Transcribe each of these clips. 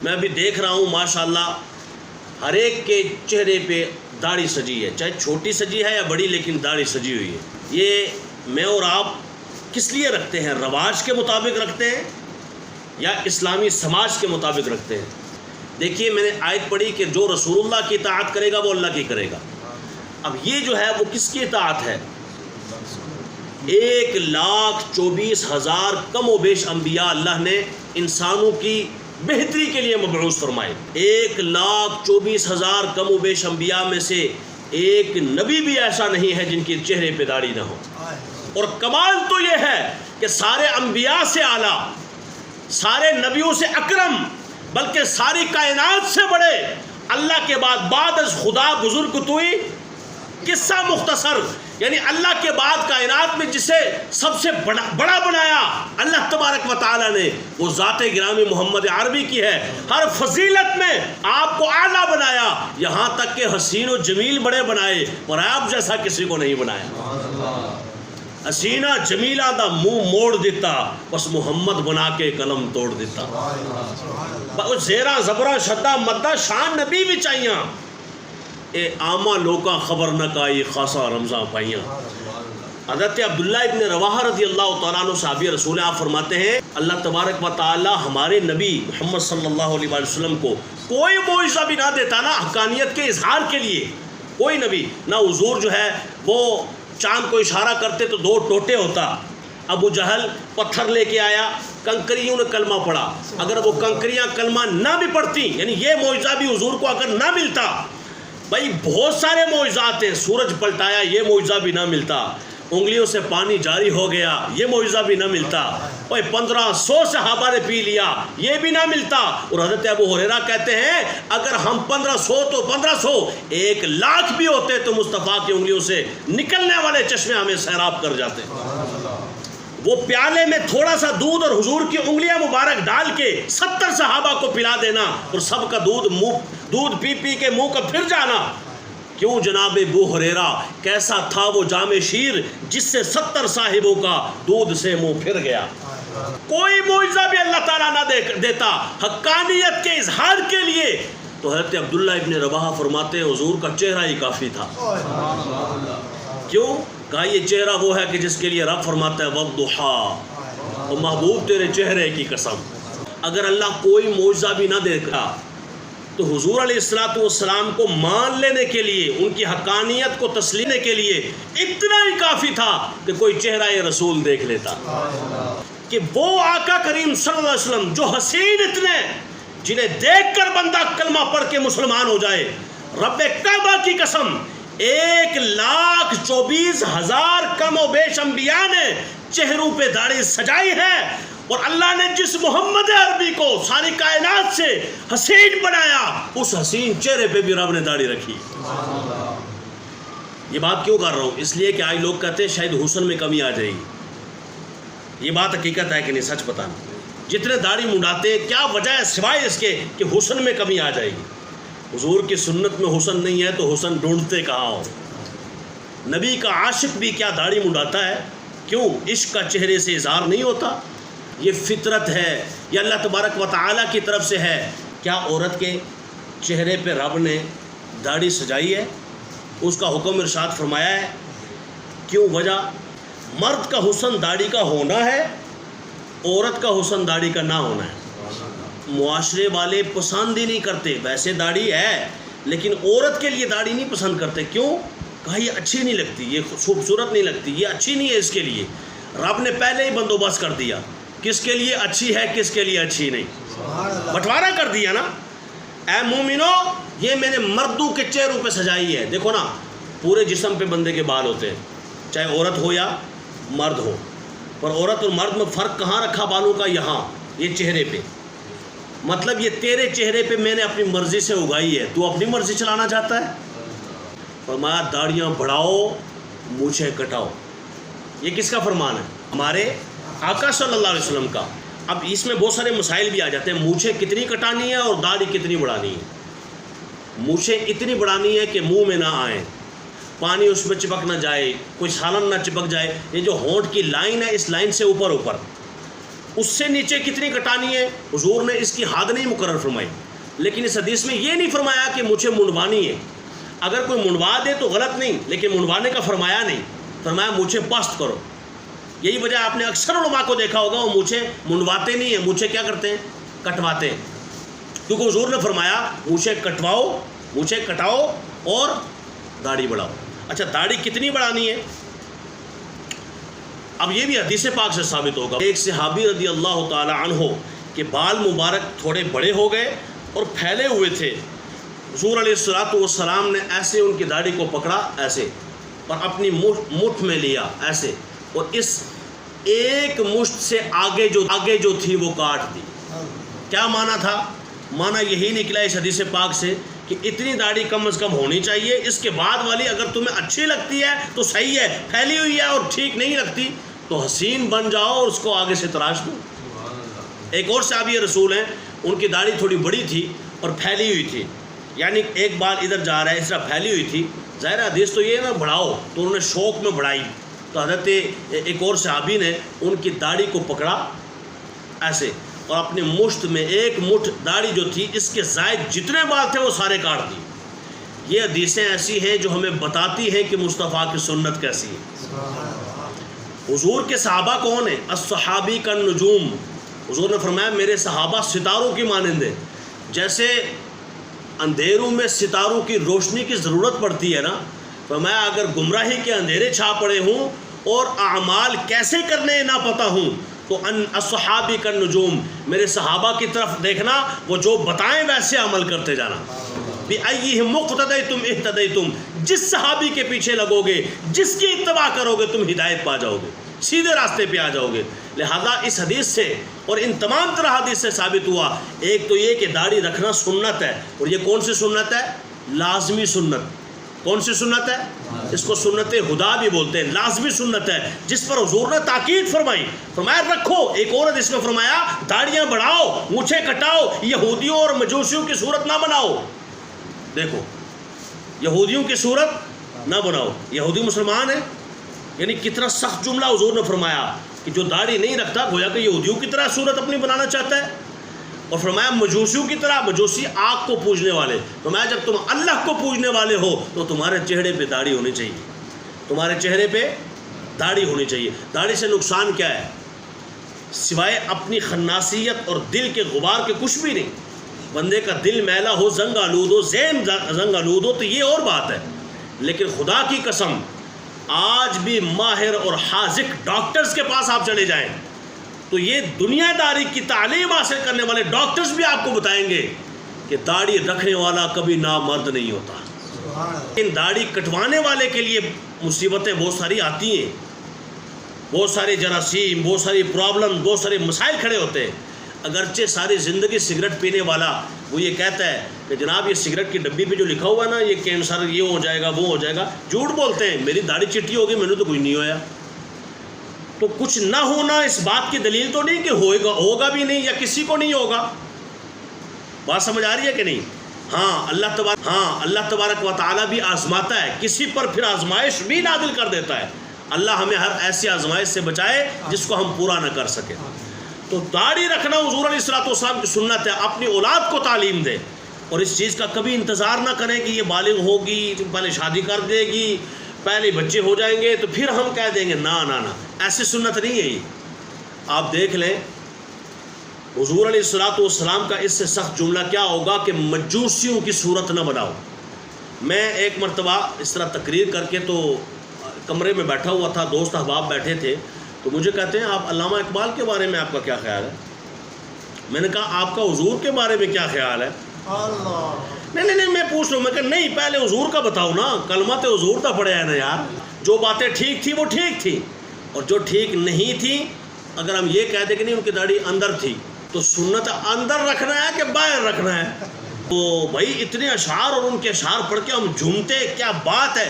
میں ابھی دیکھ رہا ہوں ماشاءاللہ ہر ایک کے چہرے پہ داڑھی سجی ہے، چاہے چھوٹی سجی ہے یا بڑی، لیکن داڑھی سجی ہوئی ہے۔ یہ میں اور آپ کس لیے رکھتے ہیں؟ رواج کے مطابق رکھتے ہیں یا اسلامی سماج کے مطابق رکھتے ہیں؟ دیکھیے میں نے آیت پڑھی کہ جو رسول اللہ کی اطاعت کرے گا وہ اللہ کی کرے گا۔ اب یہ جو ہے وہ کس کی اطاعت ہے؟ 1,24,000 کم و بیش انبیاء اللہ نے انسانوں کی بہتری کے لیے مبعوث فرمائے۔ 1,24,000 کم و بیش انبیاء میں سے ایک نبی بھی ایسا نہیں ہے جن کے چہرے پہ داڑھی نہ ہو۔ اور کمال تو یہ ہے کہ سارے انبیاء سے اعلیٰ، سارے نبیوں سے اکرم، بلکہ ساری کائنات سے بڑے اللہ کے بعد از خدا بزرگ توئی قصہ مختصر، یعنی اللہ کے بعد کائنات میں جسے سب سے بڑا بنایا اللہ تبارک و تعالی نے، وہ ذات گرامی محمد عربی کی ہے۔ ہر فضیلت میں آپ کو اعلیٰ بنایا، یہاں تک کہ حسین و جمیل بڑے بنائے، اور آپ جیسا کسی کو نہیں بنایا۔ حسینہ جمیلہ دا منہ موڑ دیتا، بس محمد بنا کے قلم توڑ دیتا۔ زیرہ زبرہ شدہ مدہ شان نبی بھی چاہیے، اے عامہ لوکاں خبر نہ کائی خاصا رمضان پائیاں۔ حضرت عبداللہ ابن رواحہ رضی اللہ تعالیٰ عنہ صحابی رسول، آپ فرماتے ہیں اللہ تبارک و تعالی ہمارے نبی محمد صلی اللہ علیہ وسلم کو کوئی معجزہ بھی نہ دیتا نا حقانیت کے اظہار کے لیے، کوئی نبی نہ۔ حضور جو ہے وہ چاند کو اشارہ کرتے تو 2 ٹوٹے ہوتا، ابو جہل پتھر لے کے آیا، کنکریوں نے کلمہ پڑھا، اگر وہ کنکریاں کلمہ نہ بھی پڑھتی، یعنی یہ معجزہ بھی حضور کو اگر نہ ملتا، بھائی بہت سارے معجزات ہیں، سورج پلٹایا یہ معجزہ بھی نہ ملتا، انگلیوں سے پانی جاری ہو گیا یہ معجزہ بھی نہ ملتا، اور 1500 صحابہ نے پی لیا یہ بھی نہ ملتا۔ اور حضرت ابو ہریرہ کہتے ہیں اگر ہم 1500 تو 1500 1,00,000 بھی ہوتے تو مصطفیٰ کی انگلیوں سے نکلنے والے چشمے ہمیں سیراب کر جاتے۔ وہ پیالے میں تھوڑا سا دودھ اور حضور کی انگلیاں مبارک ڈال کے 70 صحابہ کو پلا دینا، اور سب کا دودھ پی پی کے منہ کا پھر جانا۔ کیوں جناب ابو ہریرہ، کیسا تھا وہ جام شیر جس سے 70 صاحبوں کا دودھ سے منہ پھر گیا۔ کوئی معجزہ بھی اللہ تعالیٰ نہ دیتا حقانیت کے اظہار کے لیے، تو حضرت عبداللہ ابن رواحہ فرماتے ہیں حضور کا چہرہ ہی کافی تھا۔ کیوں؟ کہا یہ چہرہ وہ ہے کہ جس کے لیے رب فرماتا ہے والضحیٰ، اور محبوب تیرے چہرے کی قسم۔ اگر اللہ کوئی معجزہ بھی نہ دیکھا تو حضور علیہ السلام کو مان لینے کے لیے، ان کی حقانیت کو تسلیم کے لیے اتنا ہی کافی تھا کہ کوئی چہرہ رسول دیکھ لیتا، کہ وہ آقا کریم صلی اللہ علیہ وسلم جو حسین اتنے، جنہیں دیکھ کر بندہ کلمہ پڑھ کے مسلمان ہو جائے۔ رب کعبہ کی قسم 1,24,000 کم و بیش انبیاء نے چہروں پہ داڑھی سجائی ہے، اور اللہ نے جس محمد عربی کو ساری کائنات سے حسین بنایا، اس حسین چہرے پہ بھی رب نے داڑھی رکھی۔ یہ بات کیوں کر رہا ہوں؟ اس لیے کہ آج لوگ کہتے ہیں شاید حسن میں کمی آ جائے گی۔ یہ بات حقیقت ہے کہ نہیں؟ سچ بتانا، جتنے داڑھی منڈاتے ہیں کیا وجہ ہے سوائے اس کے کہ حسن میں کمی آ جائے گی؟ حضور کی سنت میں حسن نہیں ہے تو حسن ڈھونڈتے کہاں ہو؟ نبی کا عاشق بھی کیا داڑھی منڈاتا ہے؟ کیوں؟ عشق کا چہرے سے اظہار نہیں ہوتا؟ یہ فطرت ہے، یہ اللہ تبارک و تعالیٰ کی طرف سے ہے۔ کیا عورت کے چہرے پہ رب نے داڑھی سجائی ہے؟ اس کا حکم ارشاد فرمایا ہے۔ کیوں؟ وجہ مرد کا حسن داڑھی کا ہونا ہے، عورت کا حسن داڑھی کا نہ ہونا ہے۔ معاشرے والے پسند ہی نہیں کرتے، ویسے داڑھی ہے لیکن عورت کے لیے داڑھی نہیں پسند کرتے۔ کیوں؟ کہا یہ اچھی نہیں لگتی، یہ خوبصورت نہیں لگتی، یہ اچھی نہیں ہے۔ اس کے لیے رب نے پہلے ہی بندوبست کر دیا کس کے لیے اچھی ہے کس کے لیے اچھی نہیں، بٹوارا کر دیا نا۔ اے مومنو، یہ میں نے مردوں کے چہروں پہ سجائی ہے۔ دیکھو نا، پورے جسم پہ بندے کے بال ہوتے ہیں، چاہے عورت ہو یا مرد ہو، پر عورت اور مرد میں فرق کہاں رکھا بالوں کا؟ یہاں، یہ چہرے پہ۔ مطلب یہ تیرے چہرے پہ میں نے اپنی مرضی سے اگائی ہے، تو اپنی مرضی چلانا چاہتا ہے؟ فرمایا داڑیاں بڑھاؤ مونچھیں کٹاؤ۔ یہ کس کا فرمان ہے؟ ہمارے آقا صلی اللہ علیہ وسلم کا۔ اب اس میں بہت سارے مسائل بھی آ جاتے ہیں، مونچھیں کتنی کٹانی ہے اور داڑھی کتنی بڑھانی ہے۔ مونچھیں اتنی بڑھانی ہے کہ منہ میں نہ آئیں، پانی اس میں چپک نہ جائے، کوئی سالن نہ چپک جائے، یہ جو ہونٹ کی لائن ہے اس لائن سے اوپر اوپر، اس سے نیچے کتنی کٹانی ہے حضور نے اس کی حد نہیں مقرر فرمائی، لیکن اس حدیث میں یہ نہیں فرمایا کہ مجھے منڈوانی ہے۔ اگر کوئی منڈوا دے تو غلط نہیں، لیکن منڈوانے کا فرمایا نہیں، فرمایا مجھے پست کرو۔ یہی وجہ آپ نے اکثر علماء کو دیکھا ہوگا وہ مجھے منڈواتے نہیں ہیں، مجھے کیا کرتے ہیں؟ کٹواتے ہیں، کیونکہ حضور نے فرمایا مجھے کٹواؤ، مجھے کٹاؤ اور داڑھی بڑھاؤ۔ اچھا داڑھی کتنی بڑھانی ہے؟ اب یہ بھی حدیث پاک سے ثابت ہوگا۔ ایک صحابی رضی اللہ تعالی عنہ کے بال مبارک تھوڑے بڑے ہو گئے اور پھیلے ہوئے تھے، حضور علیہ الصلوۃ والسلام نے ایسے ان کی داڑھی کو پکڑا، ایسے، اور اپنی مٹھ میں لیا ایسے، اور اس ایک مشت سے آگے جو تھی وہ کاٹ دی۔ کیا معنی تھا؟ معنی یہی نکلا اس حدیث پاک سے کہ اتنی داڑھی کم از کم ہونی چاہیے، اس کے بعد والی اگر تمہیں اچھی لگتی ہے تو صحیح ہے، پھیلی ہوئی ہے اور ٹھیک نہیں لگتی تو حسین بن جاؤ اور اس کو آگے سے تراش دو۔ ایک اور صحابی رسول ہیں، ان کی داڑھی تھوڑی بڑی تھی اور پھیلی ہوئی تھی، یعنی ایک بال ادھر جا رہا ہے، اس طرح پھیلی ہوئی تھی۔ ظاہر حدیث تو یہ نا بڑھاؤ، تو انہوں نے شوق میں بڑھائی، تو حضرت ایک اور صحابی نے ان کی داڑھی کو پکڑا ایسے اور اپنی مشت میں ایک مٹھ داڑھی جو تھی اس کے زائد جتنے بال تھے وہ سارے کاٹ دی۔ یہ حدیثیں ایسی ہیں جو ہمیں بتاتی ہیں کہ مصطفیٰ کی سنت کیسی ہے۔ حضور کے صحابہ کون ہیں؟ الصحابی کا نجوم، حضور نے فرمایا میرے صحابہ ستاروں کی مانند ہیں۔ جیسے اندھیروں میں ستاروں کی روشنی کی ضرورت پڑتی ہے نا، فرمایا اگر گمراہی کے اندھیرے چھا پڑے ہوں اور اعمال کیسے کرنے نہ پتہ ہوں تو الصحابی کا نجوم، میرے صحابہ کی طرف دیکھنا، وہ جو بتائیں ویسے عمل کرتے جانا۔ بِأَيِّهِمْ مُقْتَدَيْتُمْ اِهْتَدَيْتُمْ، جس صحابی کے پیچھے لگو گے، جس کی اتباع کرو گے تم ہدایت پا جاؤ گے، سیدھے راستے پہ آ جاؤ گے۔ لہذا اس حدیث سے اور ان تمام طرح حدیث سے ثابت ہوا، ایک تو یہ کہ داڑھی رکھنا سنت ہے، اور یہ کون سی سنت ہے؟ لازمی سنت۔ کون سی سنت ہے؟ اس کو سنت خدا بھی بولتے ہیں، لازمی سنت ہے جس پر حضور نے تاکید فرمائی، فرمایا رکھو۔ ایک اور حدیث میں فرمایا داڑیاں بڑھاؤ، مونچھیں کٹاؤ، یہودیوں اور مجوسیوں کی صورت نہ بناؤ۔ دیکھو یہودیوں کی صورت نہ بناؤ، یہودی مسلمان ہیں، یعنی کتنا سخت جملہ حضور نے فرمایا کہ جو داڑھی نہیں رکھتا گویا کہ یہودیوں کی طرح صورت اپنی بنانا چاہتا ہے۔ اور فرمایا مجوسیوں کی طرح، مجوسی آگ کو پوجنے والے، فرمایا جب تم اللہ کو پوجنے والے ہو تو تمہارے چہرے پہ داڑھی ہونی چاہیے، تمہارے چہرے پہ داڑھی ہونی چاہیے۔ داڑھی سے نقصان کیا ہے؟ سوائے اپنی خناسیت اور دل کے غبار کے کچھ بھی نہیں۔ بندے کا دل میلا ہو، زنگ آلود ہو، ذہن زنگ آلود ہو تو یہ اور بات ہے، لیکن خدا کی قسم آج بھی ماہر اور حاذق ڈاکٹرز کے پاس آپ چلے جائیں تو یہ دنیا داری کی تعلیم حاصل کرنے والے ڈاکٹرز بھی آپ کو بتائیں گے کہ داڑھی رکھنے والا کبھی نامرد نہیں ہوتا۔ ان داڑھی کٹوانے والے کے لیے مصیبتیں بہت ساری آتی ہیں، بہت سارے جراثیم، بہت ساری پرابلم، بہت سارے مسائل کھڑے ہوتے ہیں۔ اگرچہ ساری زندگی سگریٹ پینے والا وہ یہ کہتا ہے کہ جناب یہ سگریٹ کی ڈبی پہ جو لکھا ہوا ہے نا، یہ کینسر یہ ہو جائے گا وہ ہو جائے گا، جھوٹ بولتے ہیں۔ میری داڑھی چٹی ہوگی، میں نے تو کچھ نہیں ہویا۔ تو کچھ نہ ہونا اس بات کی دلیل تو نہیں کہ ہوگا بھی نہیں یا کسی کو نہیں ہوگا۔ بات سمجھ آ رہی ہے کہ نہیں؟ ہاں اللہ تبارک و تعالیٰ بھی آزماتا ہے، کسی پر پھر آزمائش بھی نازل کر دیتا ہے۔ اللہ ہمیں ہر ایسی آزمائش سے بچائے جس کو ہم پورا نہ کر سکیں۔ تو داڑھی رکھنا حضور علیہ الصلوۃ والسلام کی سنت ہے، اپنی اولاد کو تعلیم دے، اور اس چیز کا کبھی انتظار نہ کریں کہ یہ بالغ ہوگی پہلے شادی کر دے گی، پہلے بچے ہو جائیں گے تو پھر ہم کہہ دیں گے نہ نہ نہ، ایسی سنت نہیں ہے یہ۔ آپ دیکھ لیں حضور علیہ الصلوۃ والسلام کا اس سے سخت جملہ کیا ہوگا کہ مجوسیوں کی صورت نہ بناؤ۔ میں ایک مرتبہ اس طرح تقریر کر کے تو کمرے میں بیٹھا ہوا تھا، دوست احباب بیٹھے تھے، تو مجھے کہتے ہیں آپ علامہ اقبال کے بارے میں آپ کا کیا خیال ہے؟ میں نے کہا آپ کا حضور کے بارے میں کیا خیال ہے؟ نہیں میں پوچھ رہا ہوں، میں کہ نہیں پہلے حضور کا بتاؤ نا، کلمہ تے حضور کا پڑھا ہے نا یار۔ جو باتیں ٹھیک تھی وہ ٹھیک تھی، اور جو ٹھیک نہیں تھی اگر ہم یہ کہہ دیں کہ نہیں ان کی داڑھی اندر تھی تو سنت اندر رکھنا ہے کہ باہر رکھنا ہے؟ تو بھائی اتنے اشعار اور ان کے اشعار پڑھ کے ہم جھومتے، کیا بات ہے؟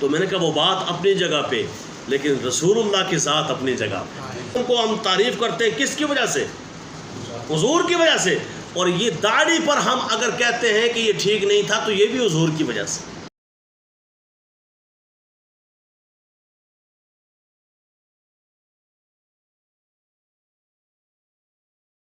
تو میں نے کہا وہ بات اپنی جگہ پہ، لیکن رسول اللہ کی ذات اپنی جگہ پہ۔ ان کو ہم تعریف کرتے ہیں کس کی وجہ سے؟ حضور کی وجہ سے۔ اور یہ داڑھی پر ہم اگر کہتے ہیں کہ یہ ٹھیک نہیں تھا تو یہ بھی حضور کی وجہ سے۔